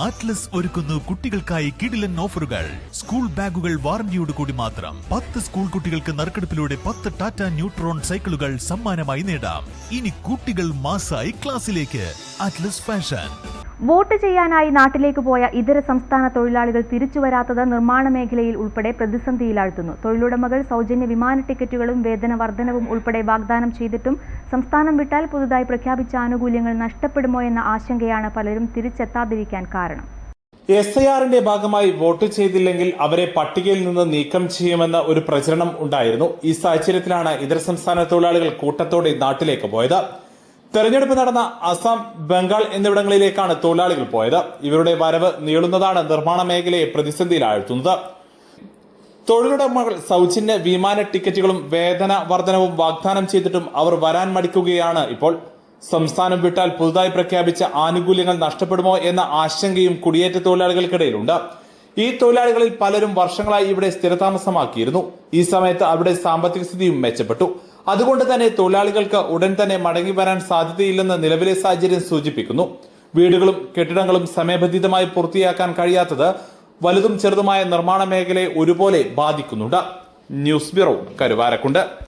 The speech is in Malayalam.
അറ്റ്ലസ് ഒരുക്കുന്നു കുട്ടികൾക്കായി കിടിലൻ ഓഫറുകൾ. സ്കൂൾ ബാഗുകൾ വാറന്റിയോട് കൂടി മാത്രം. 10 സ്കൂൾ കുട്ടികൾക്ക് നറുക്കെടുപ്പിലൂടെ 10 ടാറ്റ ന്യൂട്രോൺ സൈക്കിളുകൾ സമ്മാനമായി നേടാം. ഇനി കുട്ടികൾ മാസായി ക്ലാസ്സിലേക്ക്. Atlas fashion. വോട്ട് ചെയ്യാനായി നാട്ടിലേക്ക് പോയ ഇതര സംസ്ഥാന തൊഴിലാളികൾ തിരിച്ചുവരാത്തത് നിർമ്മാണ മേഖലയിൽ ഉൾപ്പെടെ പ്രതിസന്ധിയിലാഴ്ത്തുന്നു. തൊഴിലുടമകൾ സൗജന്യ വിമാന ടിക്കറ്റുകളും വേതന വർധനവും ഉൾപ്പെടെ വാഗ്ദാനം ചെയ്തിട്ടും സംസ്ഥാനം വിട്ടാൽ പുതുതായി പ്രഖ്യാപിച്ച ആനുകൂല്യങ്ങൾ നഷ്ടപ്പെടുമോ എന്ന ആശങ്കയാണ് പലരും തിരിച്ചെത്താതിരിക്കാൻ കാരണം. SIR-ന്റെ ഭാഗമായി വോട്ട് ചെയ്തില്ലെങ്കിൽ അവരെ പട്ടികയിൽ നിന്ന് നീക്കം ചെയ്യുമെന്ന ഒരു പ്രചരണം ഉണ്ടായിരുന്നു. ഈ സാഹചര്യത്തിലാണ് ഇതര സംസ്ഥാന തൊഴിലാളികൾ കൂട്ടത്തോടെ നാട്ടിലേക്ക് പോയത്. തെരഞ്ഞെടുപ്പ് നടന്ന അസം, ബംഗാൾ എന്നിവിടങ്ങളിലേക്കാണ് തൊഴിലാളികൾ പോയത്. ഇവരുടെ വരവ് നീളുന്നതാണ് നിർമ്മാണ മേഖലയെ പ്രതിസന്ധിയിലാഴ്ത്തുന്നത്. തൊഴിലുടമകൾ സൗജന്യ വിമാന ടിക്കറ്റുകളും വേതന വർധനവും വാഗ്ദാനം ചെയ്തിട്ടും അവർ വരാൻ മടിക്കുകയാണ്. ഇപ്പോൾ സംസ്ഥാനം വിട്ടാൽ പുതുതായി പ്രഖ്യാപിച്ച ആനുകൂല്യങ്ങൾ നഷ്ടപ്പെടുമോ എന്ന ആശങ്കയും കുടിയേറ്റ തൊഴിലാളികൾക്കിടയിലുണ്ട്. ഈ തൊഴിലാളികളിൽ പലരും വർഷങ്ങളായി ഇവിടെ സ്ഥിരതാമസമാക്കിയിരുന്നു. ഈ സമയത്ത് അവരുടെ സാമ്പത്തിക സ്ഥിതിയും മെച്ചപ്പെട്ടു. അതുകൊണ്ട് തന്നെ തൊഴിലാളികൾക്ക് ഉടൻ തന്നെ മടങ്ങി വരാൻ സാധ്യതയില്ലെന്ന് നിലവിലെ സാഹചര്യം സൂചിപ്പിക്കുന്നു. വീടുകളും കെട്ടിടങ്ങളും സമയബന്ധിതമായി പൂർത്തിയാക്കാൻ കഴിയാത്തത് വലുതും ചെറുതുമായ നിർമ്മാണ മേഖലയെ ഒരുപോലെ ബാധിക്കുന്നുണ്ട്. News bureau, Karuvarakundu.